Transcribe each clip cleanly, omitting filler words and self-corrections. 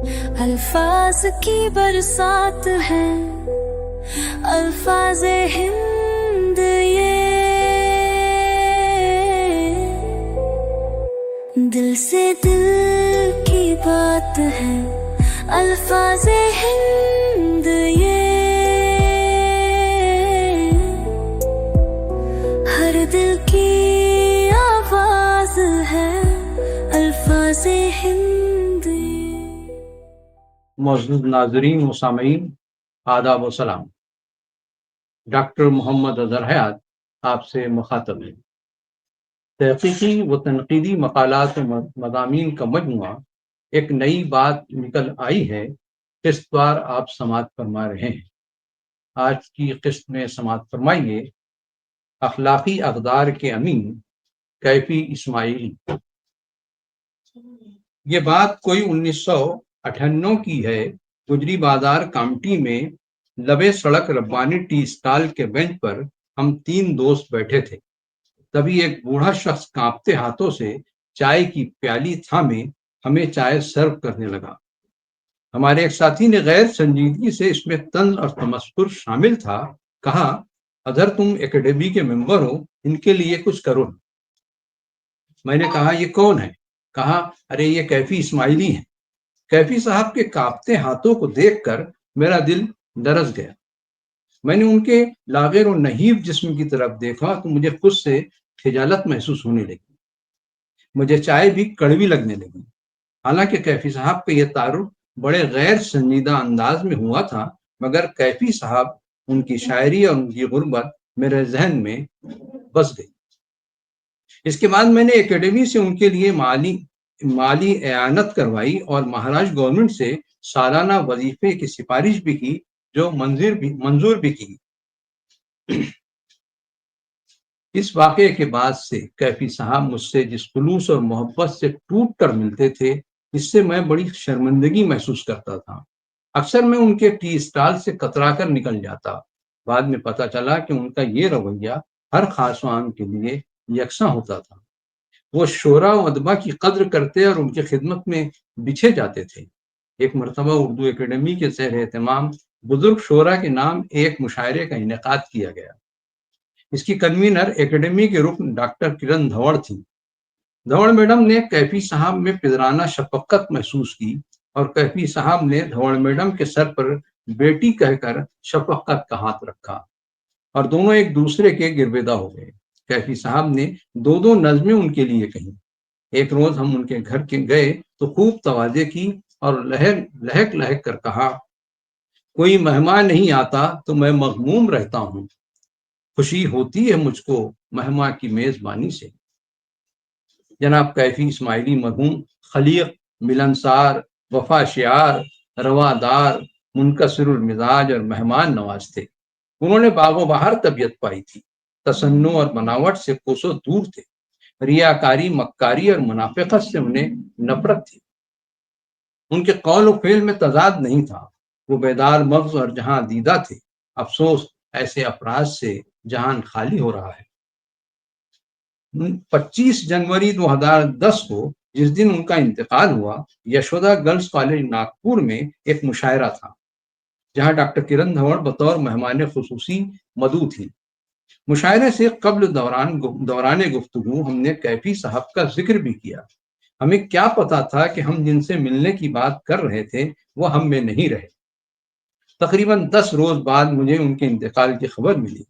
الفاظ کی برسات ہے، الفاظ ہند یہ دل سے دل کی بات ہے، الفاظ ہند یہ ہر دل کی آواز ہے، الفاظ ہند یہ۔ معزز ناظرین و سامعین، آداب و سلام۔ ڈاکٹر محمد اظہر حیات آپ سے مخاطب ہیں۔ تحقیقی و تنقیدی مقالات و مضامین کا مجموعہ ایک نئی بات نکل آئی ہے، قسط وار آپ سماعت فرما رہے ہیں۔ آج کی قسط میں سماعت فرمائیے اخلاقی اقدار کے امین کیفی اسماعیلی۔ یہ بات کوئی 1998 کی ہے۔ گجری بازار کامٹی میں لبے سڑک ربانی ٹی اسٹال کے بینچ پر ہم 3 دوست بیٹھے تھے، تبھی ایک بوڑھا شخص کانپتے ہاتھوں سے چائے کی پیالی تھامے ہمیں چائے سرو کرنے لگا۔ ہمارے ایک ساتھی نے غیر سنجیدگی سے، اس میں طنز اور تمسخر شامل تھا، کہا، اظہر تم اکیڈمی کے ممبر ہو، ان کے لیے کچھ کرو۔ میں نے کہا، یہ کون ہے؟ کہا، ارے یہ کیفی اسماعیلی ہیں۔ کیفی صاحب کے کانپتے ہاتھوں کو دیکھ کر میرا دل لرز گیا۔ میں نے ان کے لاغر و نحیف جسم کی طرف دیکھا تو مجھے خود سے خجالت محسوس ہونے لگی۔ مجھے چائے بھی کڑوی لگنے لگی۔ حالانکہ کیفی صاحب کا یہ تعارف بڑے غیر سنجیدہ انداز میں ہوا تھا، مگر کیفی صاحب، ان کی شاعری اور ان کی غربت میرے ذہن میں بس گئی۔ اس کے بعد میں نے اکیڈمی سے ان کے لیے مالی اعانت کروائی اور مہاراشٹر گورنمنٹ سے سالانہ وظیفے کی سفارش بھی کی، جو منظور بھی کی۔ اس واقعے کے بعد سے کیفی صاحب مجھ سے جس خلوص اور محبت سے ٹوٹ کر ملتے تھے، اس سے میں بڑی شرمندگی محسوس کرتا تھا۔ اکثر میں ان کے ٹی اسٹال سے کترا کر نکل جاتا۔ بعد میں پتہ چلا کہ ان کا یہ رویہ ہر خاص و عام کے لیے یکساں ہوتا تھا۔ وہ شعراء و ادبا کی قدر کرتے اور ان کی خدمت میں بچھے جاتے تھے۔ ایک مرتبہ اردو اکیڈمی کے زیر اہتمام بزرگ شعراء کے نام ایک مشاعرے کا انعقاد کیا گیا۔ اس کی کنوینر اکیڈمی کے رکن ڈاکٹر کرن دھوڑ تھی۔ دھوڑ میڈم نے کیفی صاحب میں پدرانہ شفقت محسوس کی اور کیفی صاحب نے دھوڑ میڈم کے سر پر بیٹی کہہ کر شفقت کا ہاتھ رکھا اور دونوں ایک دوسرے کے گرویدہ ہو گئے۔ کیفی صاحب نے 2 نظمیں ان کے لیے کہیں۔ ایک روز ہم ان کے گھر کے گئے تو خوب تواضع کی اور لہک لہک کر کہا، کوئی مہمان نہیں آتا تو میں مغموم رہتا ہوں، خوشی ہوتی ہے مجھ کو مہمان کی میزبانی سے۔ جناب کیفی اسماعیلی مرحوم خلیق، ملنسار، وفا شعار، روادار، منکسر المزاج اور مہمان نواز تھے۔ انہوں نے باغ و بہار طبیعت پائی تھی، تصنع اور بناوٹ سے کوسوں دور تھے، ریاکاری، مکاری اور منافقت سے انہیں نفرت تھی۔ ان کے قول و فعل میں تضاد نہیں تھا۔ وہ بیدار مغز اور جہاں دیدہ تھے۔ افسوس ایسے افراد سے جہان خالی ہو رہا ہے۔ 25 جنوری 2010 کو جس دن ان کا انتقال ہوا، یشودا گرلز کالج ناگپور میں ایک مشاعرہ تھا، جہاں ڈاکٹر کرن دھوڑ بطور مہمان خصوصی مدعو تھی۔ مشاعرے سے قبل دوران گفتگو ہم نے کیفی صاحب کا ذکر بھی کیا۔ ہمیں کیا پتا تھا کہ ہم جن سے ملنے کی بات کر رہے تھے وہ ہم میں نہیں رہے۔ تقریباً 10 روز بعد مجھے ان کے انتقال کی خبر ملی۔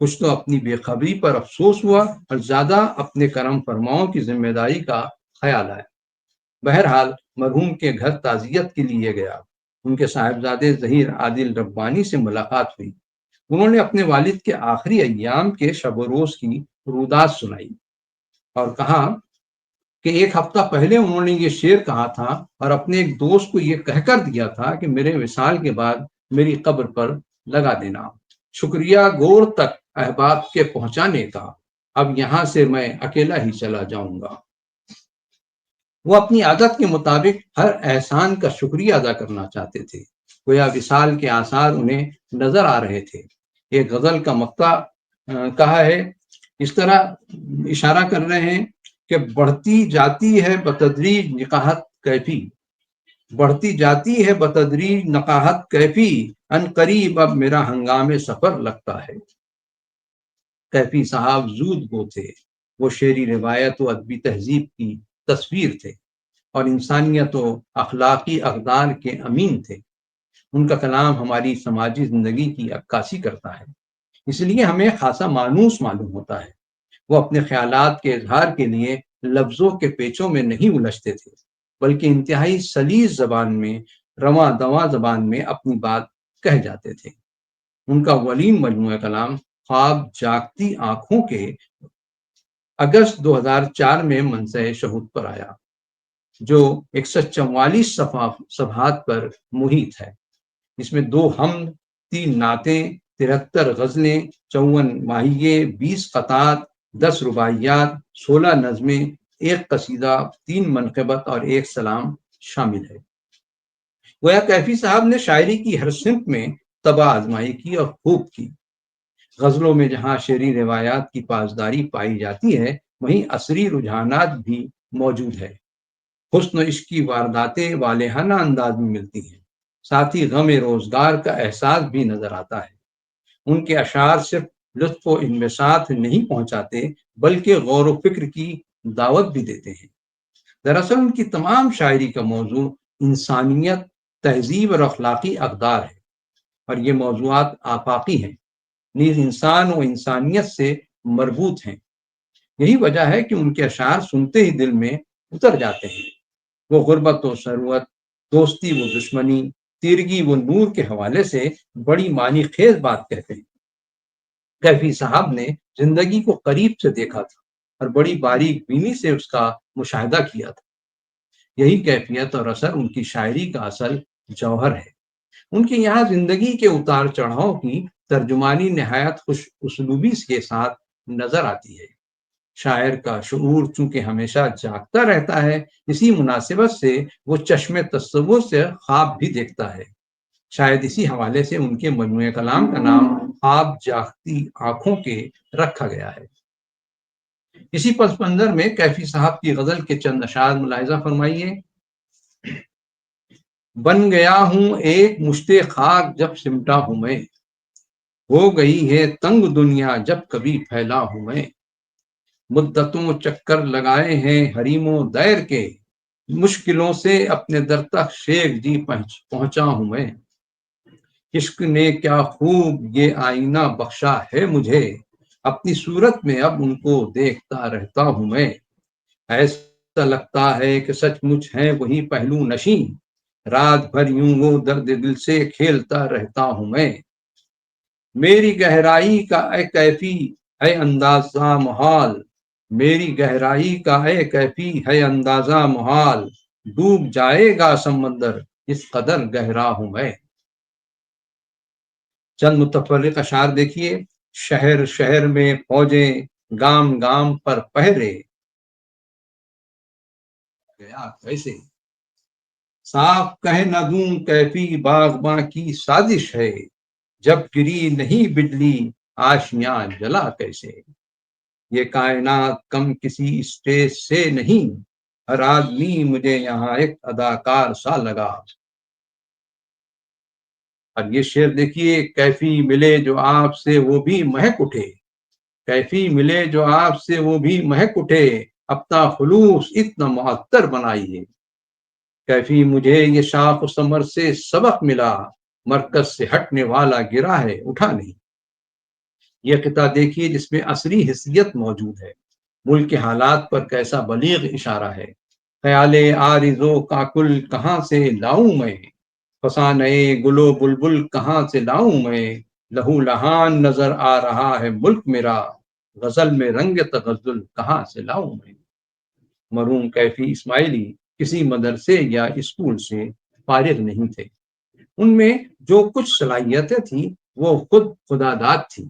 کچھ تو اپنی بے خبری پر افسوس ہوا اور زیادہ اپنے کرم فرماؤں کی ذمہ داری کا خیال آیا۔ بہرحال مرحوم کے گھر تعزیت کے لیے گیا۔ ان کے صاحبزادے ظہیر عادل ربانی سے ملاقات ہوئی۔ انہوں نے اپنے والد کے آخری ایام کے شب و روز کی روداد سنائی اور کہا کہ ایک ہفتہ پہلے انہوں نے یہ شعر کہا تھا اور اپنے ایک دوست کو یہ کہہ کر دیا تھا کہ میرے وصال کے بعد میری قبر پر لگا دینا۔ شکریہ گور تک احباب کے پہنچانے کا، اب یہاں سے میں اکیلا ہی چلا جاؤں گا۔ وہ اپنی عادت کے مطابق ہر احسان کا شکریہ ادا کرنا چاہتے تھے، گویا وصال کے آثار انہیں نظر آ رہے تھے۔ ایک غزل کا مقطع کہا ہے، اس طرح اشارہ کر رہے ہیں کہ بڑھتی جاتی ہے بتدریج نکاحت کیفی، بڑھتی جاتی ہے بتدریج نقاہت کیفی، ان قریب اب میرا ہنگام سفر لگتا ہے۔ کیفی صاحب زود گو تھے، وہ شعری روایت و ادبی تہذیب کی تصویر تھے اور انسانیت و اخلاقی اقدار کے امین تھے۔ ان کا کلام ہماری سماجی زندگی کی عکاسی کرتا ہے، اس لیے ہمیں خاصا مانوس معلوم ہوتا ہے۔ وہ اپنے خیالات کے اظہار کے لیے لفظوں کے پیچوں میں نہیں الجھتے تھے، بلکہ انتہائی سلیس زبان میں، رواں دواں زبان میں اپنی بات کہہ جاتے تھے۔ ان کا ولیم مجموعہ کلام خواب جاگتی آنکھوں کے اگست 2004 میں منصع شہود پر آیا، جو 144 صفحات پر محیط ہے۔ اس میں 2 حمد، 3 نعتیں، 73 غزلیں، 54 ماہیے، 20 قطعات، 10 رباعیات، 16 نظمیں، 1 قصیدہ، 3 منقبت اور 1 سلام شامل ہے۔ گویا کیفی صاحب نے شاعری کی ہر صنف میں طبع آزمائی کی اور خوب کی۔ غزلوں میں جہاں شعری روایات کی پاسداری پائی جاتی ہے، وہیں عصری رجحانات بھی موجود ہے۔ حسن و عشق کی وارداتیں والہانہ انداز میں ملتی ہیں، ساتھ ہی غم روزگار کا احساس بھی نظر آتا ہے۔ ان کے اشعار صرف لطف و انبساط نہیں پہنچاتے، بلکہ غور و فکر کی دعوت بھی دیتے ہیں۔ دراصل ان کی تمام شاعری کا موضوع انسانیت، تہذیب اور اخلاقی اقدار ہے، اور یہ موضوعات آفاقی ہیں، نیز انسان و انسانیت سے مربوط ہیں۔ یہی وجہ ہے کہ ان کے اشعار سنتے ہی دل میں اتر جاتے ہیں۔ وہ غربت و ثروت، دوستی و دشمنی، تیرگی و نور کے حوالے سے بڑی معنی خیز بات کہتے ہیں۔ کیفی صاحب نے زندگی کو قریب سے دیکھا تھا اور بڑی باریک بینی سے اس کا مشاہدہ کیا تھا۔ یہی کیفیت اور اثر ان کی شاعری کا اصل جوہر ہے۔ ان کے یہاں زندگی کے اتار چڑھاؤ کی ترجمانی نہایت خوش اسلوبی کے ساتھ نظر آتی ہے۔ شاعر کا شعور چونکہ ہمیشہ جاگتا رہتا ہے، اسی مناسبت سے وہ چشم تصور سے خواب بھی دیکھتا ہے۔ شاید اسی حوالے سے ان کے مجموعہ کلام کا نام خواب جاگتی آنکھوں کے رکھا گیا ہے۔ اسی پس منظر میں کیفی صاحب کی غزل کے چند اشعار ملاحظہ فرمائیے۔ بن گیا ہوں ایک مشت خاک جب سمٹا ہوں میں، ہو گئی ہے تنگ دنیا جب کبھی پھیلا ہوں میں، مدتوں چکر لگائے ہیں حریم و دیر کے، مشکلوں سے اپنے در تک شیخ جی پہنچا ہوں میں، عشق نے کیا خوب یہ آئینہ بخشا ہے مجھے، اپنی صورت میں اب ان کو دیکھتا رہتا ہوں میں، ایسا لگتا ہے کہ سچ مچ ہے وہی پہلو نشیں، رات بھر یوں وہ درد دل سے کھیلتا رہتا ہوں میں، میری گہرائی کا اے کیفی ہے اندازہ محال، میری گہرائی کا اے کیفی ہے اندازہ محال، ڈوب جائے گا سمندر اس قدر گہرا ہوں میں۔ چند متفرق اشعار دیکھیے۔ شہر شہر میں فوجیں، گام گام پر پہرے، گیا کیسے، صاف کہہ نہ دوں کیفی باغباں کی سازش ہے، جب گری نہیں بجلی آشیاں جلا کیسے، یہ کائنات کم کسی اسٹیج سے نہیں، ہر آدمی مجھے یہاں ایک اداکار سا لگا۔ اور یہ شعر دیکھیے۔ کیفی ملے جو آپ سے وہ بھی مہک اٹھے، کیفی ملے جو آپ سے وہ بھی مہک اٹھے، اپنا خلوص اتنا معطر بنائیے، کیفی مجھے یہ شاخ و ثمر سے سبق ملا، مرکز سے ہٹنے والا گرا ہے اٹھا نہیں۔ یہ قطعہ دیکھیے جس میں عصری حیثیت موجود ہے، ملک کے حالات پر کیسا بلیغ اشارہ ہے۔ خیال آرزو کاکل کہاں سے لاؤں میں، فسانے گلو بلبل کہاں سے لاؤں میں، لہو لہان نظر آ رہا ہے ملک میرا، غزل میں رنگ تغزل کہاں سے لاؤں میں۔ مرحوم کیفی اسماعیلی کسی مدرسے یا اسکول سے فارغ نہیں تھے۔ ان میں جو کچھ صلاحیتیں تھیں وہ خود خدا داد تھی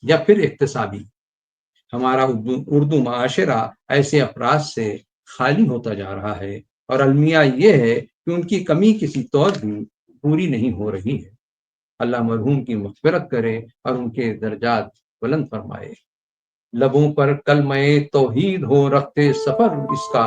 یا پھر اکتسابی۔ ہمارا اردو معاشرہ ایسے افراد سے خالی ہوتا جا رہا ہے، اور المیہ یہ ہے کہ ان کی کمی کسی طور بھی پوری نہیں ہو رہی ہے۔ اللہ مرحوم کی مغفرت کرے اور ان کے درجات بلند فرمائے۔ لبوں پر کلمہ توحید ہو رختے سفر اس کا،